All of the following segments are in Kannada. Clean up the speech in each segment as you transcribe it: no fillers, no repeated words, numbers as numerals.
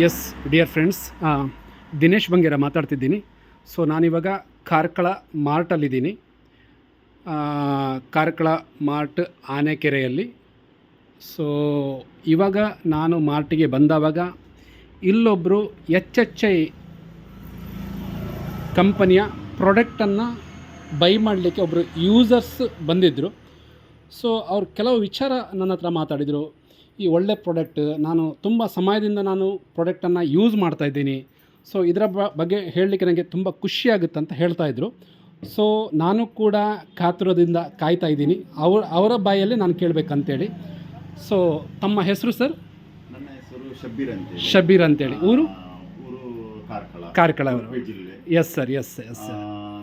S dear friends, Dinesh Bangera ಮಾತಾಡ್ತಿದ್ದೀನಿ. ಸೊ ನಾನಿವಾಗ ಕಾರ್ಕಳ ಮಾರ್ಟಲ್ಲಿದ್ದೀನಿ. ಕಾರ್ಕಳ ಮಾರ್ಟ್ ಆನೆಕೆರೆಯಲ್ಲಿ. ಸೊ ಇವಾಗ ನಾನು ಮಾರ್ಟಿಗೆ ಬಂದವಾಗ ಇಲ್ಲೊಬ್ಬರು HHI ಕಂಪನಿಯ ಪ್ರಾಡಕ್ಟನ್ನು ಬೈ ಮಾಡಲಿಕ್ಕೆ ಒಬ್ಬರು ಯೂಸರ್ಸ್ ಬಂದಿದ್ದರು. ಸೊ ಅವ್ರು ಕೆಲವು ವಿಚಾರ ನನ್ನ ಹತ್ರ ಮಾತಾಡಿದರು. ಈ ಒಳ್ಳೆ ಪ್ರಾಡಕ್ಟ್, ನಾನು ತುಂಬ ಸಮಯದಿಂದ ನಾನು ಪ್ರಾಡಕ್ಟನ್ನು ಯೂಸ್ ಮಾಡ್ತಾಯಿದ್ದೀನಿ. ಸೊ ಇದರ ಬಗ್ಗೆ ಹೇಳಲಿಕ್ಕೆ ನನಗೆ ತುಂಬ ಖುಷಿಯಾಗುತ್ತಂತ ಹೇಳ್ತಾಯಿದ್ರು. ಸೊ ನಾನು ಕೂಡ ಕಾತುರದಿಂದ ಕಾಯ್ತಾ ಇದ್ದೀನಿ ಅವರ ಬಾಯಲ್ಲಿ ನಾನು ಕೇಳಬೇಕಂತೇಳಿ. ಸೊ ತಮ್ಮ ಹೆಸರು ಸರ್? ನನ್ನ ಹೆಸರು ಶಬ್ಬೀರ್ ಅಂತೇಳಿ. ಶಬ್ಬೀರ್ ಅಂತೇಳಿ. ಊರು ಕಾರ್ಕಳ. ಜಿಲ್ಲೆ. Yes sir. Yes yes sir.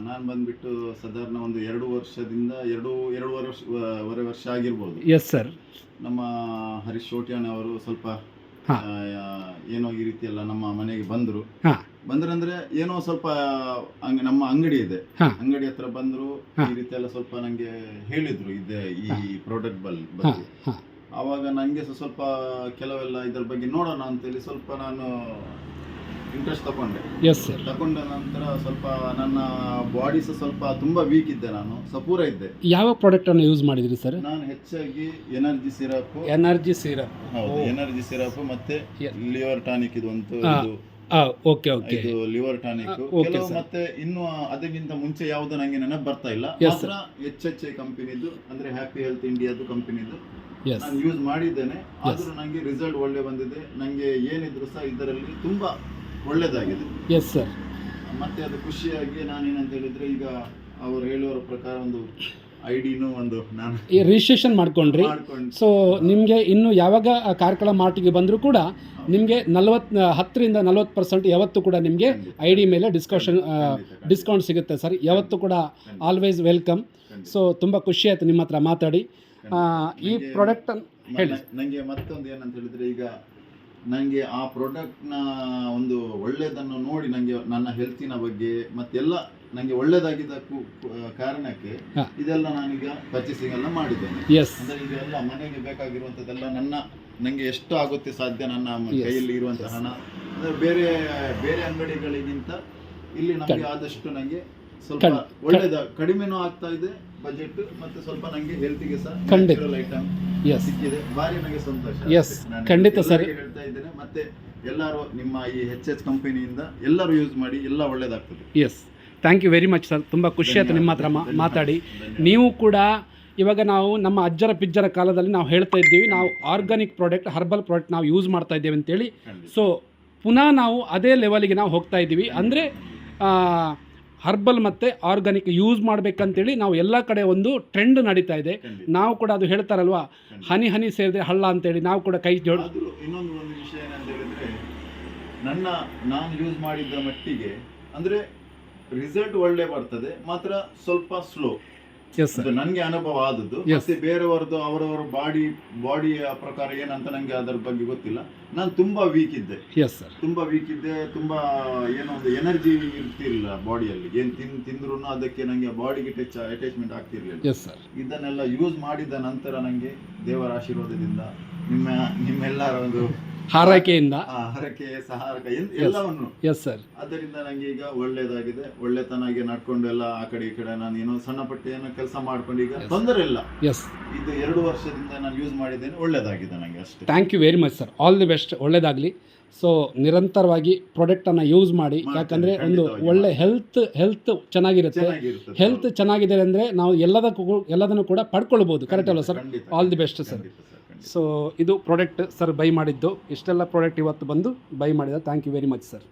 ನಾನು ಬಂದುಬಿಟ್ಟು ಸಾಧಾರಣ ಒಂದು 2 ವರ್ಷದಿಂದ ಎರಡೂವರೆ ವರ್ಷ ಆಗಿರ್ಬೋದು. Yes sir. ನಮ್ಮ ಹರೀಶ್ ಶೋಟ್ಯಾನ್ ಅವರು ಸ್ವಲ್ಪ ಏನೋ ಈ ರೀತಿ ಎಲ್ಲ ನಮ್ಮ ಮನೆಗೆ ಬಂದರು. ಬಂದ್ರಂದ್ರೆ ಏನೋ ಸ್ವಲ್ಪ ನಮ್ಮ ಅಂಗಡಿ ಇದೆ, ಅಂಗಡಿ ಹತ್ರ ಬಂದರು. ಈ ರೀತಿ ಎಲ್ಲ ಸ್ವಲ್ಪ ನಂಗೆ ಹೇಳಿದ್ರು ಇದೆ ಈ ಪ್ರಾಡಕ್ಟ್ ಬಗ್ಗೆ. ಆವಾಗ ನಂಗೆ ಸ್ವಲ್ಪ ಕೆಲವೆಲ್ಲ ಇದ್ರ ಬಗ್ಗೆ ನೋಡೋಣ ಅಂತೇಳಿ ಸ್ವಲ್ಪ ನಾನು ಇಂಟ್ರೆಸ್ಟ್ ತಗೊಂಡೆ. Yes sir. ತಗೊಂಡ ನಂತರ ಸ್ವಲ್ಪ ನನ್ನ ಬಾಡಿ ಸ್ವಲ್ಪ ತುಂಬಾ ವೀಕ್ ಇದ್ದೆ, ನಾನು ಸಪೂರ ಇದ್ದೆ. ಯಾವ ಪ್ರಾಡಕ್ಟ್ ಅನ್ನು ಯೂಸ್ ಮಾಡಿದ್ರಿ ಸರ್? ನಾನು ಹೆಚ್ಚಾಗಿ ಎನರ್ಜಿ ಸಿರಪ್ ಮತ್ತೆ ಲಿವರ್ ಟಾನಿಕ್ ಇದು ಓಕೆ ಓಕೆ. ಇದು ಲಿವರ್ ಟಾನಿಕ್ ಕೆಲವು, ಮತ್ತೆ ಇನ್ನು ಅದಕ್ಕಿಂತ ಮುಂಚೆ ಯಾವ್ದು ನಂಗೆ ನೆನಪು ಬರ್ತಾ ಇಲ್ಲ. ಮಾತ್ರ HHI ಕಂಪನಿದು ಅಂದ್ರೆ ಹ್ಯಾಪಿ ಹೆಲ್ತ್ ಇಂಡಿಯಾದು ಕಂಪನಿದು ನಾನು ಯೂಸ್ ಮಾಡಿದ್ದೇನೆ. ಆದ್ರೂ ನಂಗೆ ರಿಸಲ್ಟ್ ಒಳ್ಳೆ ಬಂದಿದೆ. ನಂಗೆ ಏನಿದ್ರು ಸಹ ಇದರಲ್ಲಿ ತುಂಬಾ ಒಳ್ಳೇದಾಗಿದೆ. Yes sir. ಮತ್ತೆ ಅದು ಖುಷಿಯಾಗಿ ನಾನೇನಂತ ಹೇಳಿದ್ರೆ, ಈಗ ಅವರು ಹೇಳುವ ಪ್ರಕಾರ ಒಂದು ಐಡಿನೂ ಒಂದು ನಾನು ರಿಜಿಸ್ಟ್ರೇಷನ್ ಮಾಡ್ಕೊಂಡ್ರಿ. ಸೊ ನಿಮಗೆ ಇನ್ನು ಯಾವಾಗ ಕಾರ್ಕಳ ಮಾರ್ಟಿಗೆ ಬಂದರೂ ಕೂಡ ನಿಮಗೆ 10ರಿಂದ 40% ಯಾವತ್ತೂ ಕೂಡ ನಿಮಗೆ ID ಮೇಲೆ ಡಿಸ್ಕೌಂಟ್ ಸಿಗುತ್ತೆ ಸರ್. ಯಾವತ್ತೂ ಕೂಡ ಆಲ್ವೇಸ್ ವೆಲ್ಕಮ್. ಸೊ ತುಂಬ ಖುಷಿ ಆಯಿತು ನಿಮ್ಮ ಹತ್ರ ಮಾತಾಡಿ. ಈ ಪ್ರಾಡಕ್ಟ್ ಹೇಳಿ. ನನಗೆ ಮತ್ತೊಂದು ಏನಂತ ಹೇಳಿದ್ರೆ, ಈಗ ನನಗೆ ಆ ಪ್ರಾಡಕ್ಟ್ನ ಒಂದು ಒಳ್ಳೆಯದನ್ನು ನೋಡಿ ನನಗೆ ನನ್ನ ಹೆಲ್ತಿನ ಬಗ್ಗೆ ಮತ್ತೆಲ್ಲ ನನಗೆ ಒಳ್ಳೇದಾಗಿದ್ದಕ್ಕೂ ಕಾರಣಕ್ಕೆ ಇದೆಲ್ಲ ನಾನೀಗ ಪರ್ಚೇಸಿಂಗ್ ಎಲ್ಲ ಮಾಡಿದ್ದೇನೆ. ಅಂದರೆ ಈಗ ಎಲ್ಲ ಮನೆಗೆ ಬೇಕಾಗಿರುವಂಥದ್ದೆಲ್ಲ ನನಗೆ ಎಷ್ಟು ಆಗುತ್ತೆ ಸಾಧ್ಯ ನನ್ನ ಕೈಯಲ್ಲಿ ಇರುವಂತಹ ಹಣ, ಅಂದರೆ ಬೇರೆ ಅಂಗಡಿಗಳಿಗಿಂತ ಇಲ್ಲಿ ನಮಗೆ ಆದಷ್ಟು ನನಗೆ ಸ್ವಲ್ಪ ಒಳ್ಳೇದ ಕಡಿಮೆನೂ ಆಗ್ತಾ ಇದೆ ಬಜೆಟ್, ಮತ್ತೆ ಸ್ವಲ್ಪ ನಂಗೆ ಹೆಲ್ತಿಗೆ ಸಹ ನ್ಯಾಚುರಲ್ ಐಟಮ್ ಸಿಕ್ಕಿದೆ. ಬಾರಿ ನನಗೆ ಸಂತೋಷ. ಖಂಡಿತ ಸರ್ ಹೇಳ್ತಾ ಇದ್ದೇನೆ. ಮತ್ತೆ ಎಲ್ಲರೂ ನಿಮ್ಮ ಈ HH ಕಂಪನಿಯಿಂದ ಎಲ್ಲರೂ ಯೂಸ್ ಮಾಡಿ, ಎಲ್ಲ ಒಳ್ಳೇದಾಗ್ತದೆ. Yes, thank you very much sir. ತುಂಬ ಖುಷಿ ಆಯಿತು ನಿಮ್ಮ ಹತ್ರ ಮಾತಾಡಿ. ನೀವು ಕೂಡ ಇವಾಗ ನಾವು ನಮ್ಮ ಅಜ್ಜರ ಪಿಜ್ಜರ ಕಾಲದಲ್ಲಿ ನಾವು ಹೇಳ್ತಾ ಇದ್ದೀವಿ, ನಾವು ಆರ್ಗಾನಿಕ್ ಪ್ರಾಡಕ್ಟ್, ಹರ್ಬಲ್ ಪ್ರಾಡಕ್ಟ್ ನಾವು ಯೂಸ್ ಮಾಡ್ತಾ ಇದ್ದೇವೆ ಅಂತೇಳಿ. ಸೊ ಪುನಃ ನಾವು ಅದೇ ಲೆವೆಲ್ಗೆ ನಾವು ಹೋಗ್ತಾ ಇದ್ದೀವಿ. ಅಂದರೆ ಹರ್ಬಲ್ ಮತ್ತು ಆರ್ಗಾನಿಕ್ ಯೂಸ್ ಮಾಡಬೇಕಂತೇಳಿ ನಾವು ಎಲ್ಲ ಕಡೆ ಒಂದು ಟ್ರೆಂಡ್ ನಡೀತಾ ಇದೆ. ನಾವು ಕೂಡ ಅದು ಹೇಳ್ತಾರಲ್ವಾ, ಹನಿ ಹನಿ ಸೇರಿದ್ರೆ ಹಳ್ಳ ಅಂತೇಳಿ ನಾವು ಕೂಡ ಕೈ ಜೋಡಿ. ಇನ್ನೊಂದು ವಿಷಯ ಏನಂತ ಹೇಳಿದ್ರೆ, ನಾನು ಯೂಸ್ ಮಾಡಿದ್ದ ಮಟ್ಟಿಗೆ ಅಂದರೆ ರಿಸಲ್ಟ್ ಒಳ್ಳೆ ಬರ್ತದೆ, ಮಾತ್ರ ಸ್ವಲ್ಪ ಸ್ಲೋ. ನನಗೆ ಅನುಭವ ಆದದ್ದು. ಮತ್ತೆ ಬೇರೆಯವರದ್ದು ಅವರವರ ಬಾಡಿಯ ಪ್ರಕಾರ ಏನಂತ ನಂಗೆ ಅದರ ಬಗ್ಗೆ ಗೊತ್ತಿಲ್ಲ. ನಾನು ತುಂಬಾ ವೀಕ್ ಇದ್ದೆ. ತುಂಬಾ ಏನೋ ಒಂದು ಎನರ್ಜಿ ಇರ್ತಿರ್ಲಿಲ್ಲ ಬಾಡಿಯಲ್ಲಿ. ಏನ್ ತಿಂದ್ರು ಅದಕ್ಕೆ ನಂಗೆ ಬಾಡಿಗೆ ಅಟ್ಯಾಚ್ಮೆಂಟ್ ಆಗ್ತಿರ್ಲಿಲ್ಲ. ಇದನ್ನೆಲ್ಲ ಯೂಸ್ ಮಾಡಿದ ನಂತರ ನಂಗೆ ದೇವರ ಆಶೀರ್ವಾದದಿಂದ ನಿಮ್ಮೆಲ್ಲರ ಒಂದು ಹಾರೈಕೆಯಿಂದ ಎಲ್ಲವನ್ನು ಅದರಿಂದ ನಂಗೆ ಈಗ ಒಳ್ಳೇದಾಗಿದೆ. ಒಳ್ಳೆತನಾಗಿ ನಡ್ಕೊಂಡು ಎಲ್ಲ ಆ ಕಡೆ ಈ ಕಡೆ ನಾನು ಏನೋ ಸಣ್ಣ ಪಟ್ಟ ಏನೋ ಕೆಲಸ ಮಾಡ್ಕೊಂಡು ಈಗ ತೊಂದರೆ ಇಲ್ಲ. ಇದು 2 ವರ್ಷದಿಂದ ನಾನು ಯೂಸ್ ಮಾಡಿದ್ದೇನೆ, ಒಳ್ಳೇದಾಗಿದೆ ನಂಗೆ ಅಷ್ಟೇ. Thank you very much sir. All the best, ಒಳ್ಳೇದಾಗಲಿ. ಸೊ ನಿರಂತರವಾಗಿ ಪ್ರಾಡಕ್ಟನ್ನು ಯೂಸ್ ಮಾಡಿ, ಯಾಕಂದರೆ ಒಂದು ಒಳ್ಳೆ ಹೆಲ್ತ್ ಚೆನ್ನಾಗಿರುತ್ತೆ. ಹೆಲ್ತ್ ಚೆನ್ನಾಗಿದೆ ಅಂದರೆ ನಾವು ಎಲ್ಲದನ್ನು ಕೂಡ ಪಡ್ಕೊಳ್ಬೋದು. ಕರೆಕ್ಟ್ ಅಲ್ವ sir? All the best sir. So ಇದು ಪ್ರಾಡಕ್ಟ್ ಸರ್ ಬೈ ಮಾಡಿದ್ದು. ಇಷ್ಟೆಲ್ಲ ಪ್ರಾಡಕ್ಟ್ ಇವತ್ತು ಬಂದು ಬೈ ಮಾಡಿದ. Thank you very much sir.